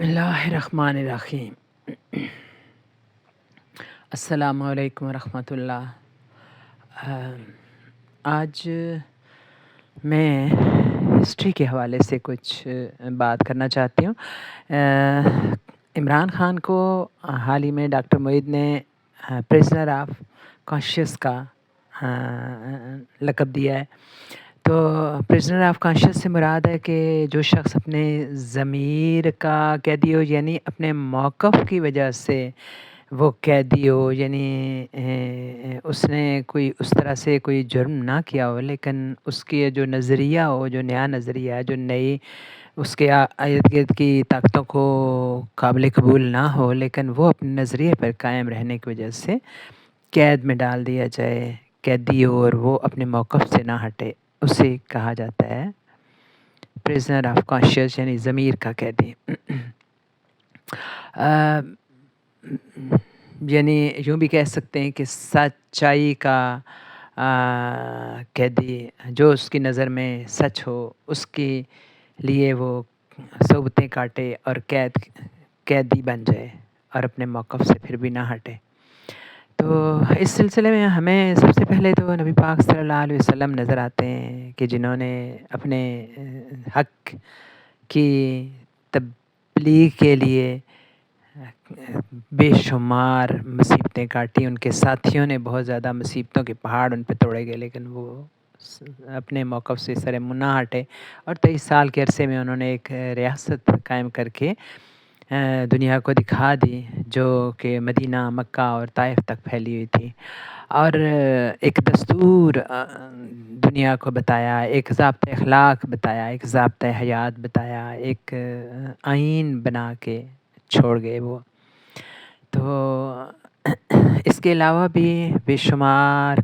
بسم اللہ الرحمن الرحیم۔ السلام علیکم ورحمۃ اللہ۔ آج میں ہسٹری کے حوالے سے کچھ بات کرنا چاہتی ہوں۔ عمران خان کو حال ہی میں ڈاکٹر معید نے پرزنر آف کانشیس کا لقب دیا ہے۔ تو پرزنر آف کانشیس سے مراد ہے کہ جو شخص اپنے ضمیر کا قیدی ہو، یعنی اپنے موقف کی وجہ سے وہ قیدی ہو، یعنی اس نے کوئی اس طرح سے کوئی جرم نہ کیا ہو، لیکن اس کی جو نظریہ ہو، جو نیا نظریہ ہے، جو نئی اس کے ارد گرد کی طاقتوں کو قابل قبول نہ ہو، لیکن وہ اپنے نظریے پر قائم رہنے کی وجہ سے قید میں ڈال دیا جائے، قیدی ہو اور وہ اپنے موقف سے نہ ہٹے، اسے کہا جاتا ہے پرزنر آف کانشیس، یعنی ضمیر کا قیدی۔ یعنی یوں بھی کہہ سکتے ہیں کہ سچائی کا قیدی، جو اس کی نظر میں سچ ہو اس کے لیے وہ صعوبتیں کاٹے اور قیدی بن جائے اور اپنے موقف سے پھر بھی نہ ہٹے۔ تو اس سلسلے میں ہمیں سب سے پہلے تو نبی پاک صلی اللہ علیہ وسلم نظر آتے ہیں کہ جنہوں نے اپنے حق کی تبلیغ کے لیے بے شمار مصیبتیں کاٹی۔ ان کے ساتھیوں نے بہت زیادہ مصیبتوں کے پہاڑ ان پہ توڑے گئے، لیکن وہ اپنے موقف سے سر منہ نہ ہٹے، اور 23 سال کے عرصے میں انہوں نے ایک ریاست قائم کر کے دنیا کو دکھا دی، جو کہ مدینہ، مکہ اور طائف تک پھیلی ہوئی تھی، اور ایک دستور دنیا کو بتایا، ایک ضابطۂ اخلاق بتایا، ایک ضابطۂ حیات بتایا، ایک آئین بنا کے چھوڑ گئے وہ۔ تو اس کے علاوہ بھی بے شمار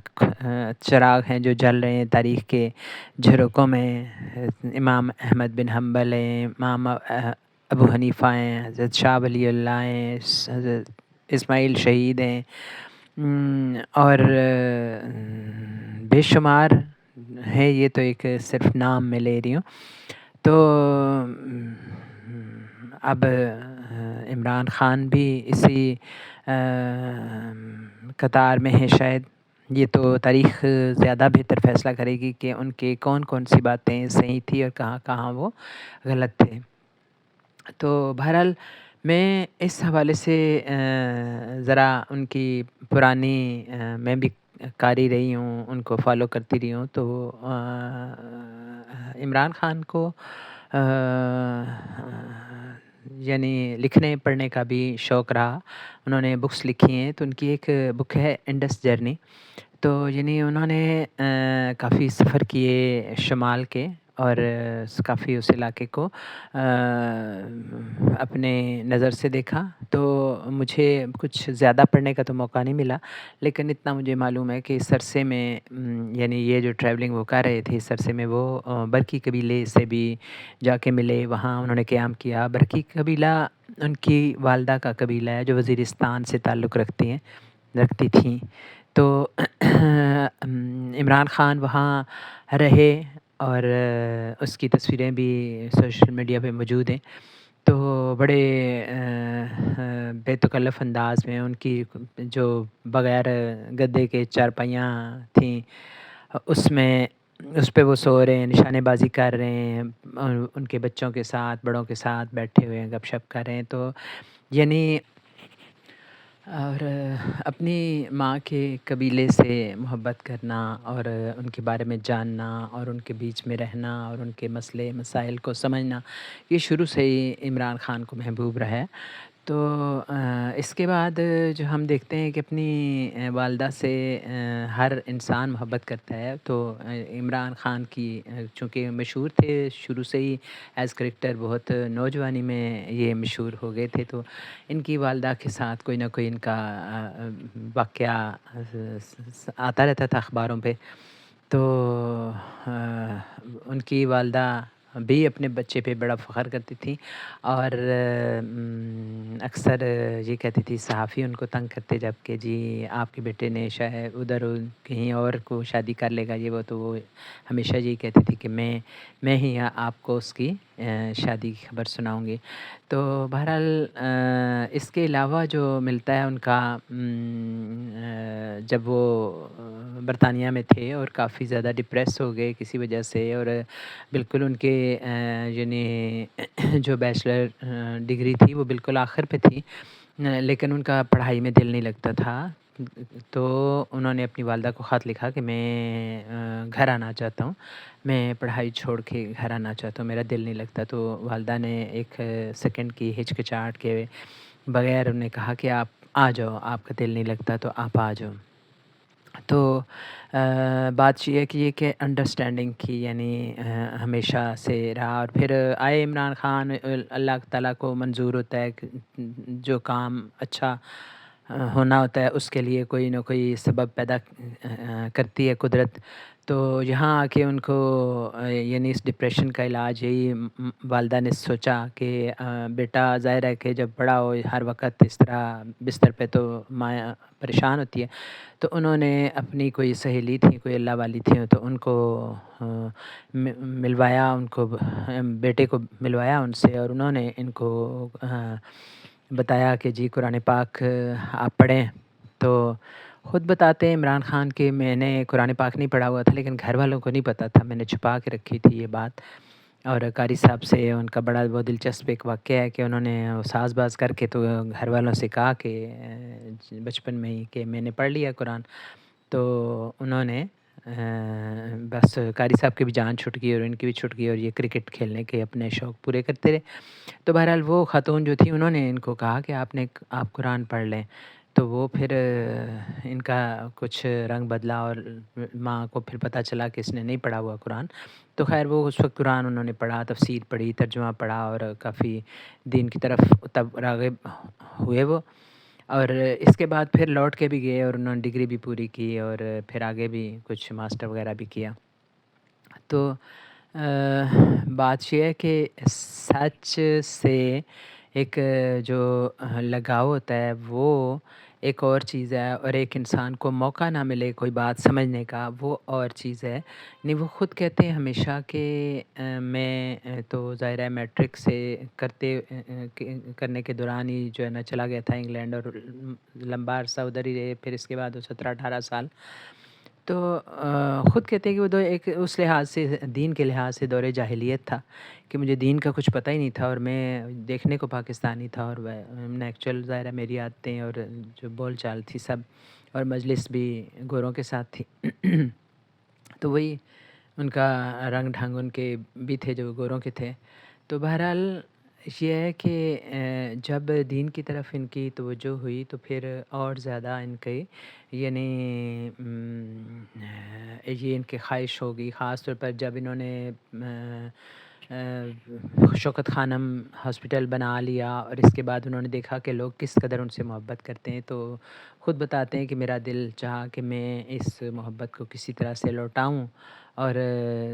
چراغ ہیں جو جل رہے ہیں تاریخ کے جھروکوں میں۔ امام احمد بن حنبل ہیں، امام ابو حنیفہ ہیں، حضرت شاہ ولی اللہ ہیں، حضرت اسماعیل شہید ہیں، اور بے شمار ہے، یہ تو ایک صرف نام میں لے رہی ہوں۔ تو اب عمران خان بھی اسی قطار میں ہے شاید۔ یہ تو تاریخ زیادہ بہتر فیصلہ کرے گی کہ ان کے کون کون سی باتیں صحیح تھی اور کہاں کہاں وہ غلط تھے۔ تو بہرحال میں اس حوالے سے ذرا ان کی پرانی میں بھی قاری رہی ہوں، ان کو فالو کرتی رہی ہوں، تو عمران خان کو یعنی لکھنے پڑھنے کا بھی شوق رہا۔ انہوں نے بکس لکھی ہیں، تو ان کی ایک بک ہے انڈس جرنی۔ تو یعنی انہوں نے کافی سفر کیے شمال کے، اور کافی اس علاقے کو اپنے نظر سے دیکھا۔ تو مجھے کچھ زیادہ پڑھنے کا تو موقع نہیں ملا، لیکن اتنا مجھے معلوم ہے کہ اس عرصے میں یعنی یہ جو ٹریولنگ وہ کر رہے تھے، اس عرصے میں وہ برقی قبیلے سے بھی جا کے ملے، وہاں انہوں نے قیام کیا۔ برقی قبیلہ ان کی والدہ کا قبیلہ ہے، جو وزیرستان سے تعلق رکھتی تھیں۔ تو عمران خان وہاں رہے، اور اس کی تصویریں بھی سوشل میڈیا پہ موجود ہیں۔ تو بڑے بے تکلف انداز میں ان کی جو بغیر گدے کے چارپائیاں تھیں، اس پہ وہ سو رہے ہیں، نشانے بازی کر رہے ہیں، ان کے بچوں کے ساتھ، بڑوں کے ساتھ بیٹھے ہوئے ہیں، گپ شپ کر رہے ہیں۔ تو یعنی اور اپنی ماں کے قبیلے سے محبت کرنا، اور ان کے بارے میں جاننا، اور ان کے بیچ میں رہنا، اور ان کے مسئلے مسائل کو سمجھنا، یہ شروع سے ہی عمران خان کو محبوب رہا ہے۔ تو اس کے بعد جو ہم دیکھتے ہیں کہ اپنی والدہ سے ہر انسان محبت کرتا ہے، تو عمران خان کی چونکہ مشہور تھے شروع سے ہی ایز کریکٹر، بہت نوجوانی میں یہ مشہور ہو گئے تھے، تو ان کی والدہ کے ساتھ کوئی نہ کوئی ان کا واقعہ آتا رہتا تھا اخباروں پہ۔ تو ان کی والدہ بھی اپنے بچے پہ بڑا فخر کرتی تھی، اور اکثر یہ کہتی تھی صحافی ان کو تنگ کرتے جب کہ جی آپ کے بیٹے نے شاید ادھر کہیں اور کو شادی کر لے گا، یہ وہ، تو وہ ہمیشہ یہی کہتی تھی کہ میں ہی آپ کو اس کی شادی کی خبر سناؤں گی۔ تو بہرحال اس کے علاوہ جو ملتا ہے ان کا، جب وہ برطانیہ میں تھے اور کافی زیادہ ڈپریس ہو گئے کسی وجہ سے، اور بالکل ان کے یعنی جو بیچلر ڈگری تھی وہ بالکل آخر پہ تھی، لیکن ان کا پڑھائی میں دل نہیں لگتا تھا، تو انہوں نے اپنی والدہ کو خط لکھا کہ میں گھر آنا چاہتا ہوں، میں پڑھائی چھوڑ کے گھر آنا چاہتا ہوں، میرا دل نہیں لگتا۔ تو والدہ نے ایک سیکنڈ کی ہچکچاہٹ کے بغیر انہیں کہا کہ آپ آ جاؤ، آپ کا دل نہیں لگتا تو آپ آ جاؤ۔ تو بات یہ ہے کہ یہ کہ انڈرسٹینڈنگ کی، یعنی ہمیشہ سے رہا، اور پھر آئے عمران خان، اللہ تعالیٰ کو منظور ہوتا ہے کہ جو کام اچھا ہونا ہوتا ہے اس کے لیے کوئی نہ کوئی سبب پیدا کرتی ہے قدرت۔ تو یہاں آ کے ان کو یعنی اس ڈپریشن کا علاج یہی والدہ نے سوچا کہ بیٹا ظاہر ہے کہ جب بڑا ہو ہر وقت اس طرح بستر پہ تو ماں پریشان ہوتی ہے، تو انہوں نے اپنی کوئی سہیلی تھی، کوئی اللہ والی تھی، تو ان کو ملوایا، ان کو بیٹے کو ملوایا ان سے، اور انہوں نے ان کو بتایا کہ جی قرآن پاک آپ پڑھیں۔ تو خود بتاتے ہیں عمران خان کہ میں نے قرآن پاک نہیں پڑھا ہوا تھا، لیکن گھر والوں کو نہیں پتہ تھا، میں نے چھپا کے رکھی تھی یہ بات۔ اور قاری صاحب سے ان کا بڑا وہ دلچسپ ایک واقعہ ہے کہ انہوں نے ساز باز کر کے تو گھر والوں سے کہا کہ بچپن میں ہی کہ میں نے پڑھ لیا قرآن۔ تو انہوں نے بس قاری صاحب کی بھی جان چھٹ گئی اور ان کی بھی چھٹ گئی، اور یہ کرکٹ کھیلنے کے اپنے شوق پورے کرتے رہے۔ تو بہرحال وہ خاتون جو تھی انہوں نے ان کو کہا کہ آپ قرآن پڑھ لیں، تو وہ پھر ان کا کچھ رنگ بدلا، اور ماں کو پھر پتہ چلا کہ اس نے نہیں پڑھا ہوا قرآن۔ تو خیر وہ اس وقت قرآن انہوں نے پڑھا، تفسیر پڑھی، ترجمہ پڑھا، اور کافی دین کی طرف تب راغب ہوئے وہ، اور اس کے بعد پھر لوٹ کے بھی گئے اور انہوں نے ڈگری بھی پوری کی، اور پھر آگے بھی کچھ ماسٹر وغیرہ بھی کیا۔ تو بات یہ ہے کہ سچ سے ایک جو لگاؤ ہوتا ہے وہ ایک اور چیز ہے، اور ایک انسان کو موقع نہ ملے کوئی بات سمجھنے کا وہ اور چیز ہے۔ نہیں، وہ خود کہتے ہیں ہمیشہ کہ میں تو ظاہر ہے میٹرک سے کرنے کے دوران ہی جو ہے نا چلا گیا تھا انگلینڈ، اور لمبا عرصہ ادھر ہی رہے، پھر اس کے بعد وہ 17-18 سال۔ تو خود کہتے ہیں کہ وہ ایک اس لحاظ سے دین کے لحاظ سے دور جاہلیت تھا کہ مجھے دین کا کچھ پتہ ہی نہیں تھا، اور میں دیکھنے کو پاکستانی تھا، اور ایکچوئل ظاہر ہے میری عادتیں اور جو بول چال تھی سب، اور مجلس بھی گوروں کے ساتھ تھی تو وہی ان کا رنگ ڈھنگ ان کے بھی تھے جو گوروں کے تھے۔ تو بہرحال یہ ہے کہ جب دین کی طرف ان کی توجہ ہوئی تو پھر اور زیادہ ان کے یعنی یہ ان کی خواہش ہوگی، خاص طور پر جب انہوں نے شوکت خانم ہاسپٹل بنا لیا، اور اس کے بعد انہوں نے دیکھا کہ لوگ کس قدر ان سے محبت کرتے ہیں، تو خود بتاتے ہیں کہ میرا دل چاہا کہ میں اس محبت کو کسی طرح سے لوٹاؤں، اور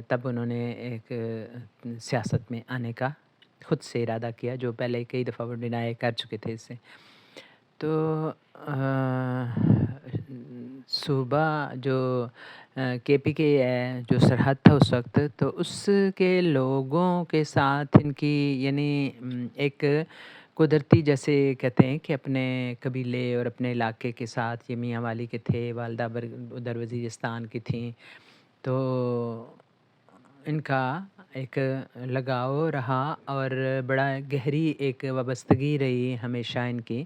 تب انہوں نے ایک سیاست میں آنے کا خود سے ارادہ کیا، جو پہلے کئی دفعہ وہ ڈینائی کر چکے تھے اس سے۔ تو صوبہ جو کے پی کے ہے، جو سرحد تھا اس وقت، تو اس کے لوگوں کے ساتھ ان کی یعنی ایک قدرتی جیسے کہتے ہیں کہ اپنے قبیلے اور اپنے علاقے کے ساتھ، یہ میاں والی کے تھے، والدہ ادھر وزیرستان کی تھیں، تو ان کا ایک لگاؤ رہا اور بڑا گہری ایک وابستگی رہی ہمیشہ ان کی۔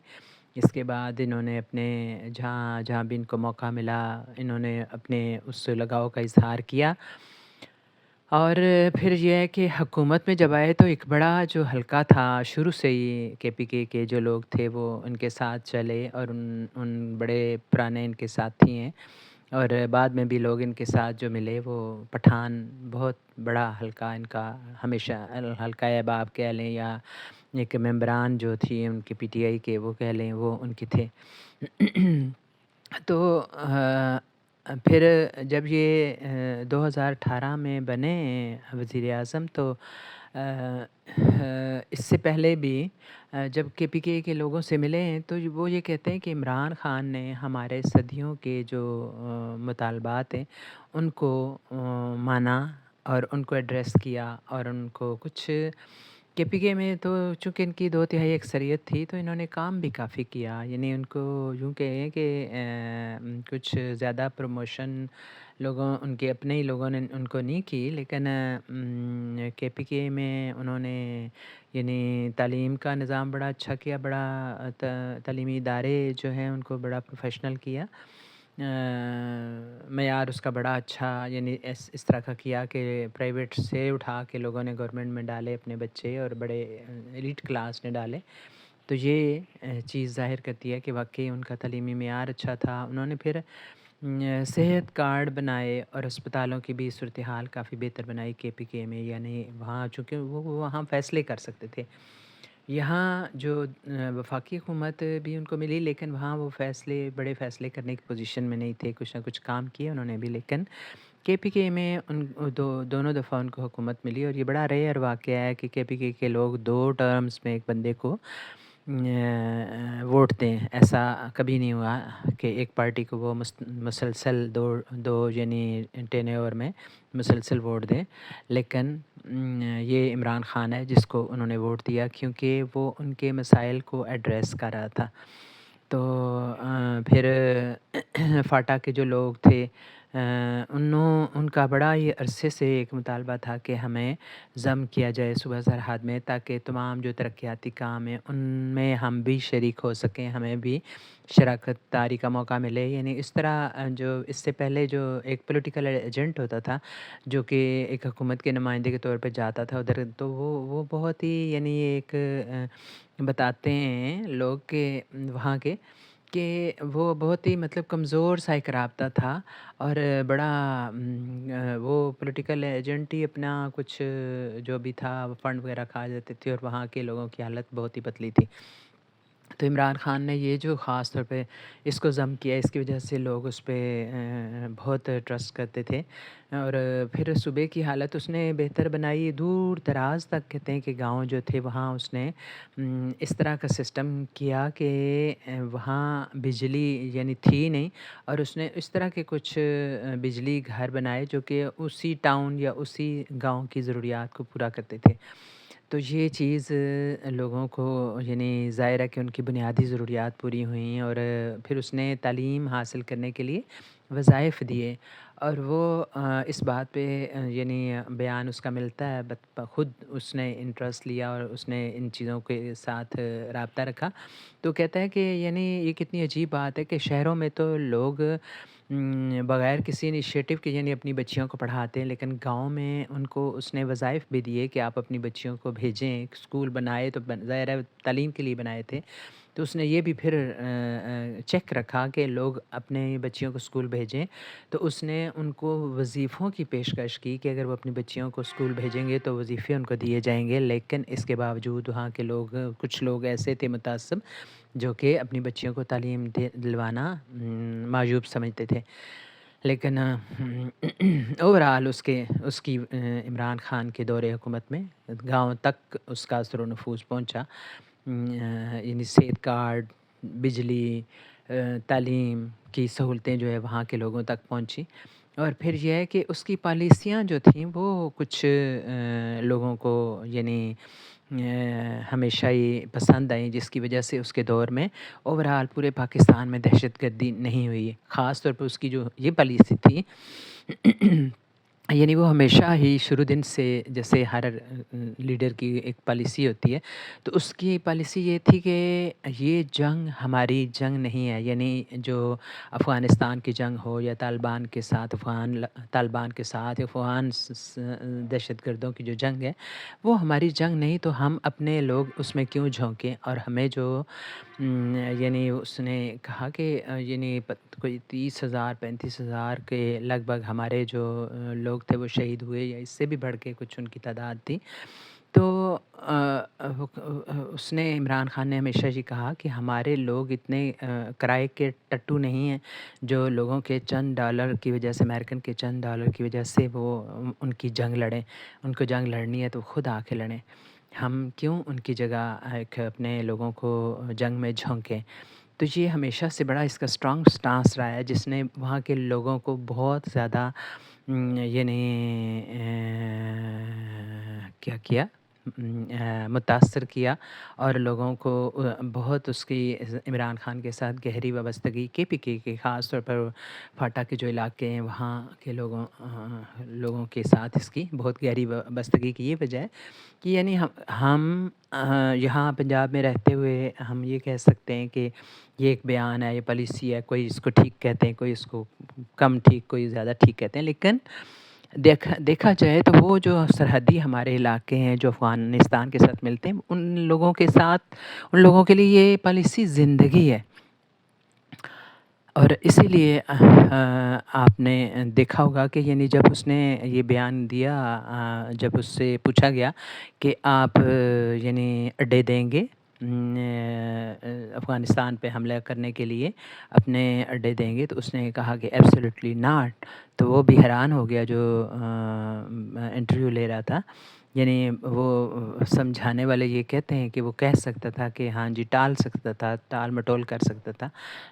اس کے بعد انہوں نے اپنے جہاں جہاں بھی ان کو موقع ملا انہوں نے اپنے اس لگاؤ کا اظہار کیا، اور پھر یہ ہے کہ حکومت میں جب آئے تو ایک بڑا جو حلقہ تھا شروع سے ہی کے پی کے جو لوگ تھے وہ ان کے ساتھ چلے، اور ان بڑے پرانے ان کے ساتھی ہیں، اور بعد میں بھی لوگ ان کے ساتھ جو ملے وہ پٹھان بہت بڑا حلقہ ان کا ہمیشہ حلقہ احباب کہہ لیں، یا ایک ممبران جو تھی ان کے پی ٹی آئی کے وہ کہہ لیں، وہ ان کے تھے تو پھر جب یہ 2018 میں بنے وزیر اعظم، تو اس سے پہلے بھی جب کے پی کے لوگوں سے ملے ہیں تو وہ یہ کہتے ہیں کہ عمران خان نے ہمارے صدیوں کے جو مطالبات ہیں ان کو مانا، اور ان کو ایڈریس کیا اور ان کو کچھ کے پی کے میں تو چونکہ ان کی 2/3 اکثریت تھی تو انہوں نے کام بھی کافی کیا، یعنی ان کو یوں کہیں کہ کچھ زیادہ پروموشن لوگوں ان کے اپنے ہی لوگوں نے ان کو نہیں کی، لیکن کے پی کے میں انہوں نے یعنی تعلیم کا نظام بڑا اچھا کیا، بڑا تعلیمی ادارے جو ہیں ان کو بڑا پروفیشنل کیا، معیار اس کا بڑا اچھا، یعنی اس طرح کا کیا کہ پرائیویٹ سے اٹھا کے لوگوں نے گورنمنٹ میں ڈالے اپنے بچے، اور بڑے ایلیٹ کلاس نے ڈالے. تو یہ چیز ظاہر کرتی ہے کہ واقعی ان کا تعلیمی معیار اچھا تھا. انہوں نے پھر صحت کارڈ بنائے اور اسپتالوں کی بھی صورتحال کافی بہتر بنائی کے پی کے میں، یعنی وہاں چونکہ وہ وہاں فیصلے کر سکتے تھے. یہاں جو وفاقی حکومت بھی ان کو ملی، لیکن وہاں وہ بڑے فیصلے کرنے کی پوزیشن میں نہیں تھے. کچھ نہ کچھ کام کیے انہوں نے بھی، لیکن کے پی کے میں دونوں دفعہ ان کو حکومت ملی. اور یہ بڑا ریئر واقعہ ہے کہ کے پی کے لوگ 2 ٹرمز میں ایک بندے کو ووٹ دیں. ایسا کبھی نہیں ہوا کہ ایک پارٹی کو وہ مسلسل دو یعنی ٹینیور میں مسلسل ووٹ دیں. لیکن یہ عمران خان ہے جس کو انہوں نے ووٹ دیا، کیونکہ وہ ان کے مسائل کو ایڈریس کر رہا تھا. تو پھر فاٹا کے جو لوگ تھے ان کا بڑا ہی عرصے سے ایک مطالبہ تھا کہ ہمیں ضم کیا جائے صوبہ سرحد میں، تاکہ تمام جو ترقیاتی کام ہیں ان میں ہم بھی شریک ہو سکیں، ہمیں بھی شراکت داری کا موقع ملے. یعنی اس طرح جو اس سے پہلے جو ایک پولیٹیکل ایجنٹ ہوتا تھا جو کہ ایک حکومت کے نمائندے کے طور پہ جاتا تھا ادھر، تو وہ بہت ہی یعنی ایک بتاتے ہیں لوگ کہ وہاں کے کہ وہ بہت ہی مطلب کمزور سا ایک رابطہ تھا، اور بڑا وہ پولیٹیکل ایجنٹ ہی اپنا کچھ جو بھی تھا فنڈ وغیرہ کھا جاتے تھے، اور وہاں کے لوگوں کی حالت بہت ہی پتلی تھی. تو عمران خان نے یہ جو خاص طور پہ اس کو ضم کیا، اس کی وجہ سے لوگ اس پہ بہت ٹرسٹ کرتے تھے. اور پھر صوبے کی حالت اس نے بہتر بنائی. دور دراز تک کہتے ہیں کہ گاؤں جو تھے وہاں اس نے اس طرح کا سسٹم کیا کہ وہاں بجلی یعنی تھی نہیں، اور اس نے اس طرح کے کچھ بجلی گھر بنائے جو کہ اسی ٹاؤن یا اسی گاؤں کی ضروریات کو پورا کرتے تھے. تو یہ چیز لوگوں کو یعنی ظاہر ہے کہ ان کی بنیادی ضروریات پوری ہوئیں. اور پھر اس نے تعلیم حاصل کرنے کے لیے وظائف دیے، اور وہ اس بات پہ یعنی بیان اس کا ملتا ہے، خود اس نے انٹرسٹ لیا اور اس نے ان چیزوں کے ساتھ رابطہ رکھا. تو کہتا ہے کہ یعنی یہ کتنی عجیب بات ہے کہ شہروں میں تو لوگ بغیر کسی انیشیٹو کے یعنی اپنی بچیوں کو پڑھاتے ہیں، لیکن گاؤں میں ان کو اس نے وظائف بھی دیے کہ آپ اپنی بچیوں کو بھیجیں. اسکول بنائے تو ظاہر ہے تعلیم کے لیے بنائے تھے، تو اس نے یہ بھی پھر چیک رکھا کہ لوگ اپنے بچیوں کو اسکول بھیجیں. تو اس نے ان کو وظیفوں کی پیشکش کی کہ اگر وہ اپنی بچیوں کو اسکول بھیجیں گے تو وظیفے ان کو دیے جائیں گے. لیکن اس کے باوجود وہاں کے کچھ لوگ ایسے تھے متعصب جو کہ اپنی بچیوں کو تعلیم دلوانا معیوب سمجھتے تھے. لیکن اوورآل اس کی عمران خان کے دور حکومت میں گاؤں تک اس کا اثر و نفوذ پہنچا. یعنی صحت کارڈ، بجلی، تعلیم کی سہولتیں جو ہے وہاں کے لوگوں تک پہنچی. اور پھر یہ ہے کہ اس کی پالیسیاں جو تھیں وہ کچھ لوگوں کو یعنی ہمیشہ ہی پسند آئیں، جس کی وجہ سے اس کے دور میں اوورآل پورے پاکستان میں دہشت گردی نہیں ہوئی. خاص طور پر اس کی جو یہ پالیسی تھی یعنی وہ ہمیشہ ہی شروع دن سے، جیسے ہر لیڈر کی ایک پالیسی ہوتی ہے، تو اس کی پالیسی یہ تھی کہ یہ جنگ ہماری جنگ نہیں ہے. یعنی جو افغانستان کی جنگ ہو یا طالبان کے ساتھ افغان دہشت گردوں کی جو جنگ ہے وہ ہماری جنگ نہیں، تو ہم اپنے لوگ اس میں کیوں جھونکیں. اور ہمیں جو یعنی اس نے کہا کہ یعنی کوئی 30,000-35,000 کے لگ بھگ ہمارے جو لوگ تھے وہ شہید ہوئے، یا اس سے بھی بڑھ کے کچھ ان کی تعداد تھی. تو اس نے عمران خان نے ہمیشہ یہ کہا کہ ہمارے لوگ اتنے کرائے کے ٹٹو نہیں ہیں جو لوگوں کے چند ڈالر کی وجہ سے، امریکن کے چند ڈالر کی وجہ سے وہ ان کی جنگ لڑیں. ان کو جنگ لڑنی ہے تو خود آ کے لڑیں. ہم کیوں ان کی جگہ اپنے لوگوں کو جنگ میں جھونکیں. تو یہ ہمیشہ سے بڑا اس کا اسٹرانگ سٹانس رہا ہے، جس نے وہاں کے لوگوں کو بہت زیادہ یعنی کیا کیا، متاثر کیا، اور لوگوں کو بہت اس کی عمران خان کے ساتھ گہری وابستگی KPK کے خاص طور پر فاٹا کے جو علاقے ہیں وہاں کے لوگوں کے ساتھ اس کی بہت گہری وابستگی کی یہ وجہ ہے کہ یعنی ہم یہاں پنجاب میں رہتے ہوئے ہم یہ کہہ سکتے ہیں کہ یہ ایک بیان ہے، یہ پالیسی ہے، کوئی اس کو ٹھیک کہتے ہیں، کوئی اس کو کم ٹھیک، کوئی زیادہ ٹھیک کہتے ہیں، لیکن دیکھا جائے تو وہ جو سرحدی ہمارے علاقے ہیں جو افغانستان کے ساتھ ملتے ہیں، ان لوگوں کے لیے یہ پالیسی زندگی ہے۔ اور اسی لیے آپ نے دیکھا ہوگا کہ یعنی جب اس نے یہ بیان دیا، جب اس سے پوچھا گیا کہ آپ یعنی اڈے دیں گے افغانستان پہ حملہ کرنے کے لیے، اپنے اڈے دیں گے، تو اس نے کہا کہ ایبسلیوٹلی ناٹ۔ تو وہ بھی حیران ہو گیا جو انٹرویو لے رہا تھا، یعنی وہ سمجھانے والے یہ کہتے ہیں کہ وہ کہہ سکتا تھا کہ ہاں جی، ٹال سکتا تھا، ٹال مٹول کر سکتا تھا،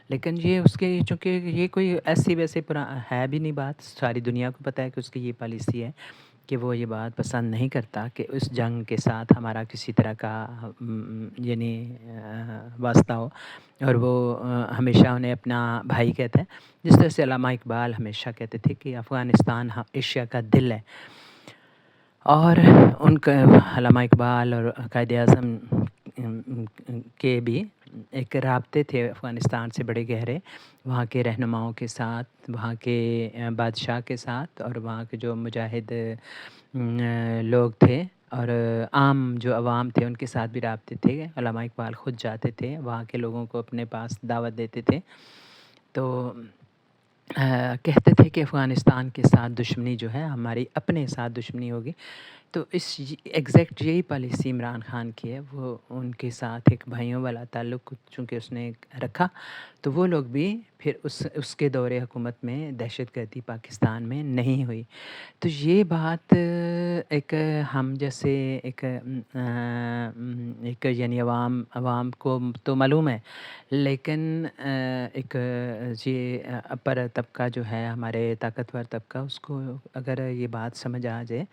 لیکن یہ اس کے چونکہ یہ کوئی ایسی ویسے ہے بھی نہیں بات، ساری دنیا کو پتہ ہے کہ اس کی یہ پالیسی ہے کہ وہ یہ بات پسند نہیں کرتا کہ اس جنگ کے ساتھ ہمارا کسی طرح کا یعنی واسطہ ہو، اور وہ ہمیشہ انہیں اپنا بھائی کہتے ہیں، جس طرح سے علامہ اقبال ہمیشہ کہتے تھے کہ افغانستان ایشیا کا دل ہے۔ اور ان کا علامہ اقبال اور قائد اعظم کے بھی ایک رابطے تھے افغانستان سے بڑے گہرے، وہاں کے رہنماؤں کے ساتھ، وہاں کے بادشاہ کے ساتھ، اور وہاں کے جو مجاہد لوگ تھے اور عام جو عوام تھے ان کے ساتھ بھی رابطے تھے۔ علامہ اقبال خود جاتے تھے وہاں کے لوگوں کو اپنے پاس دعوت دیتے تھے، تو کہتے تھے کہ افغانستان کے ساتھ دشمنی جو ہے ہماری اپنے ساتھ دشمنی ہوگی۔ تو ایگزیکٹ یہی پالیسی عمران خان کی ہے، وہ ان کے ساتھ ایک بھائیوں والا تعلق چونکہ اس نے رکھا، تو وہ لوگ بھی پھر اس کے دور حکومت میں دہشت گردی پاکستان میں نہیں ہوئی۔ تو یہ بات ایک ہم جیسے ایک یعنی عوام کو تو معلوم ہے، لیکن ایک یہ اپر طبقہ جو ہے ہمارے طاقتور طبقہ، اس کو اگر یہ بات سمجھ آ جائے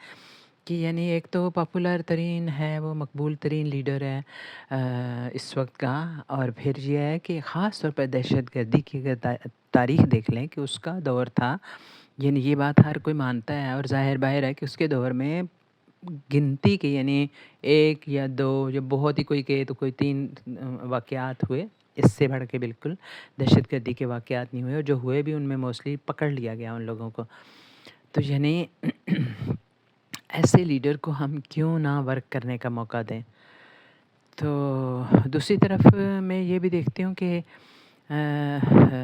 کہ یعنی ایک تو پاپولر ترین ہے، وہ مقبول ترین لیڈر ہے اس وقت کا، اور پھر یہ ہے کہ خاص طور پر دہشت گردی کی اگر تاریخ دیکھ لیں کہ اس کا دور تھا، یعنی یہ بات ہر کوئی مانتا ہے اور ظاہر باہر ہے کہ اس کے دور میں گنتی کے یعنی ایک یا دو یا بہت ہی کوئی کہے تو کوئی 3 واقعات ہوئے، اس سے بڑھ کے بالکل دہشت گردی کے واقعات نہیں ہوئے، اور جو ہوئے بھی ان میں موسٹلی پکڑ لیا گیا ان لوگوں کو۔ تو یعنی ایسے لیڈر کو ہم کیوں نہ ورک کرنے کا موقع دیں؟ تو دوسری طرف میں یہ بھی دیکھتی ہوں کہ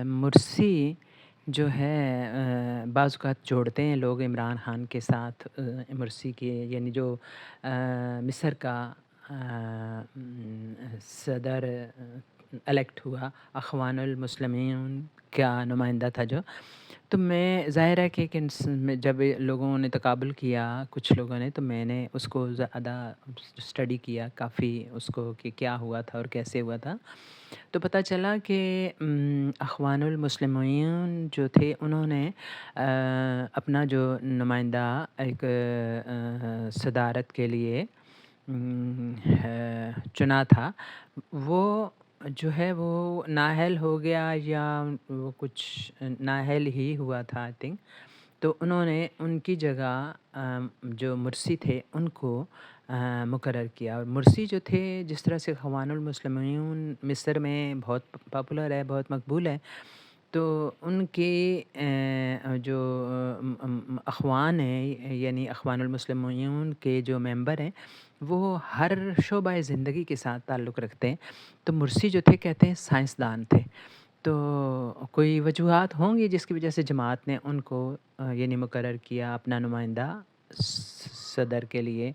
مرسی جو ہے بعض اوقات جوڑتے ہیں لوگ عمران خان کے ساتھ مرسی کے، یعنی جو مصر کا صدر الیکٹ ہوا، اخوان المسلمین کا نمائندہ تھا جو، تو میں ظاہر ہے کہ جب لوگوں نے تقابل کیا کچھ لوگوں نے، تو میں نے اس کو زیادہ اسٹڈی کیا کافی اس کو کہ کیا ہوا تھا اور کیسے ہوا تھا، تو پتہ چلا کہ اخوان المسلمین جو تھے انہوں نے اپنا جو نمائندہ ایک صدارت کے لیے چنا تھا، وہ جو ہے وہ نااہل ہو گیا یا وہ کچھ نااہل ہی ہوا تھا آئی تھنک، تو انہوں نے ان کی جگہ جو مرسی تھے ان کو مقرر کیا، اور مرسی جو تھے جس طرح سے اخوان المسلمین مصر میں بہت پاپولر ہے، بہت مقبول ہے، تو ان کے جو اخوان ہیں یعنی اخوان المسلمین کے جو ممبر ہیں وہ ہر شعبہ زندگی کے ساتھ تعلق رکھتے ہیں، تو مرسی جو تھے کہتے ہیں سائنسدان تھے، تو کوئی وجوہات ہوں گی جس کی وجہ سے جماعت نے ان کو یعنی مقرر کیا اپنا نمائندہ صدر کے لیے،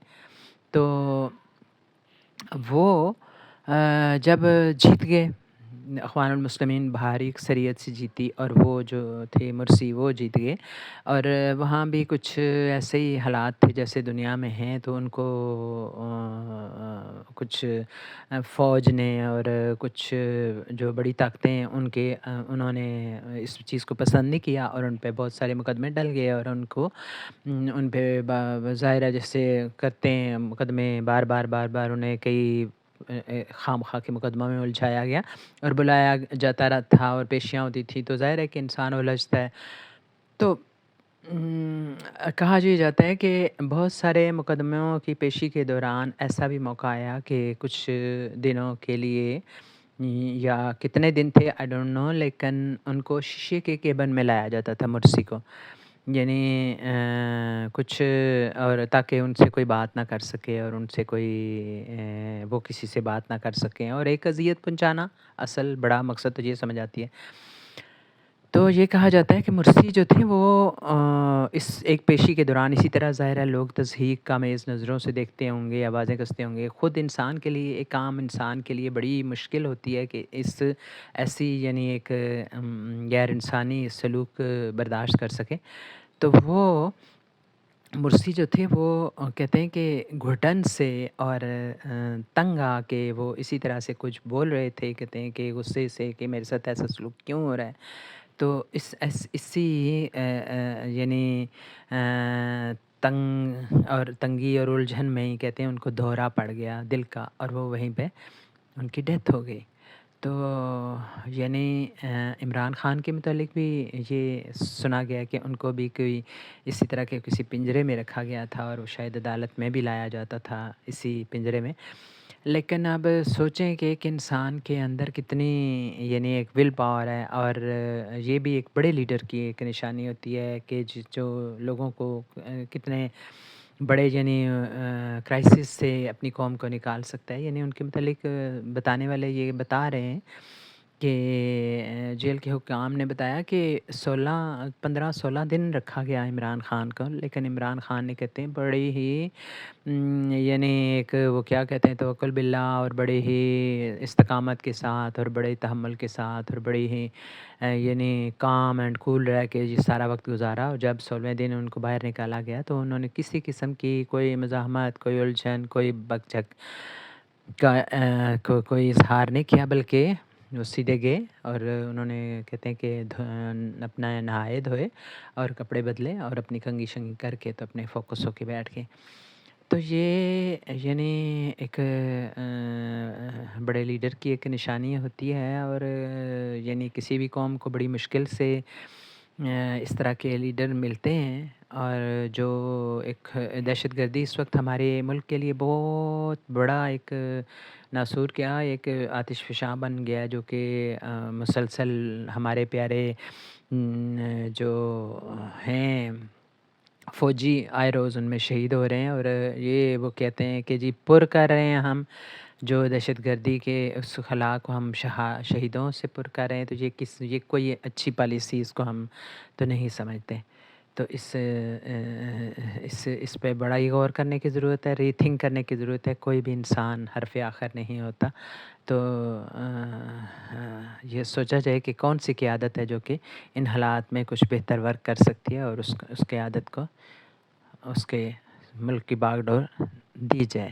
تو وہ جب جیت گئے، اخوان المسلمین بھاری اکثریت سے جیتی، اور وہ جو تھے مرسی وہ جیت گئے، اور وہاں بھی کچھ ایسے ہی حالات تھے جیسے دنیا میں ہیں، تو ان کو کچھ فوج نے اور کچھ جو بڑی طاقتیں ہیں انہوں نے اس چیز کو پسند نہیں کیا اور ان پہ بہت سارے مقدمے ڈل گئے اور ان پہ ظاہر ہے جیسے کرتے ہیں مقدمے بار بار انہیں کئی خام خواہ کے مقدمہ میں الجھایا گیا اور بلایا جاتا تھا اور پیشیاں ہوتی تھی، تو ظاہر ہے کہ انسان الجھتا ہے۔ تو کہا یہ جاتا ہے کہ بہت سارے مقدموں کی پیشی کے دوران ایسا بھی موقع آیا کہ کچھ دنوں کے لیے یا کتنے دن تھے آئی ڈونٹ نو، لیکن ان کو شیشے کے کیبن میں لایا جاتا تھا مرسی کو، یعنی کچھ اور تاکہ ان سے کوئی بات نہ کر سکے اور ان سے کوئی وہ کسی سے بات نہ کر سکیں اور ایک اذیت پہنچانا اصل بڑا مقصد تو یہ سمجھ آتی ہے۔ تو یہ کہا جاتا ہے کہ مرسی جو تھے وہ اس ایک پیشی کے دوران اسی طرح ظاہر ہے لوگ تضحیک کا میز نظروں سے دیکھتے ہوں گے، آوازیں کستے ہوں گے، خود انسان کے لیے ایک عام انسان کے لیے بڑی مشکل ہوتی ہے کہ اس ایسی یعنی ایک غیر انسانی سلوک برداشت کر سکے۔ تو وہ مرسی جو تھے وہ کہتے ہیں کہ گھٹن سے اور تنگ آ کے وہ اسی طرح سے کچھ بول رہے تھے، کہتے ہیں کہ غصے سے کہ میرے ساتھ ایسا سلوک کیوں ہو رہا ہے۔ تو اسی یعنی تنگ اور تنگی اور الجھن میں ہی کہتے ہیں ان کو دورہ پڑ گیا دل کا اور وہ وہیں پہ ان کی ڈیتھ ہو گئی۔ تو یعنی عمران خان کے متعلق بھی یہ سنا گیا کہ ان کو بھی کوئی اسی طرح کے کسی پنجرے میں رکھا گیا تھا اور وہ شاید عدالت میں بھی لایا جاتا تھا اسی پنجرے میں۔ لیکن اب سوچیں کہ ایک انسان کے اندر کتنی یعنی ایک ول پاور ہے اور یہ بھی ایک بڑے لیڈر کی ایک نشانی ہوتی ہے کہ جو لوگوں کو کتنے بڑے یعنی کرائسس سے اپنی قوم کو نکال سکتا ہے۔ یعنی ان کے متعلق بتانے والے یہ بتا رہے ہیں کہ جیل کے حکام نے بتایا کہ 15-16 دن رکھا گیا عمران خان کو، لیکن عمران خان نے کہتے ہیں بڑی ہی یعنی ایک وہ کیا کہتے ہیں توکل باللہ اور بڑے ہی استقامت کے ساتھ اور بڑے تحمل کے ساتھ اور بڑی ہی یعنی کام اینڈ کول رہ کے یہ سارا وقت گزارا، اور جب 16ویں دن ان کو باہر نکالا گیا تو انہوں نے کسی قسم کی کوئی مزاحمت، کوئی الجھن، کوئی بک جھک کا کوئی اظہار نہیں کیا، بلکہ وہ سیدھے گئے اور انہوں نے کہتے ہیں کہ اپنا نہائے دھوئے اور کپڑے بدلے اور اپنی کنگھی شنگھی کر کے تو اپنے فوکس ہو کے بیٹھ گئے۔ تو یہ یعنی ایک بڑے لیڈر کی ایک نشانی ہوتی ہے اور یعنی کسی بھی قوم کو بڑی مشکل سے اس طرح کے لیڈر ملتے ہیں، اور جو ایک دہشت گردی اس وقت ہمارے ملک کے لیے بہت بڑا ایک ناسور کیا ایک آتش فشاں بن گیا، جو کہ مسلسل ہمارے پیارے جو ہیں فوجی آئے روز ان میں شہید ہو رہے ہیں، اور یہ وہ کہتے ہیں کہ جی پر کر رہے ہیں ہم جو دہشت گردی کے اس خلا کو ہم شہیدوں سے پر کر رہے ہیں، تو یہ کوئی اچھی پالیسی اس کو ہم تو نہیں سمجھتے۔ تو اس پہ بڑا ہی غور کرنے کی ضرورت ہے، ری تھنک کرنے کی ضرورت ہے۔ کوئی بھی انسان حرف آخر نہیں ہوتا، تو یہ سوچا جائے کہ کون سی قیادت ہے جو کہ ان حالات میں کچھ بہتر ورک کر سکتی ہے اور اس قیادت کو اس کے ملک کی باغ ڈور دی جائے۔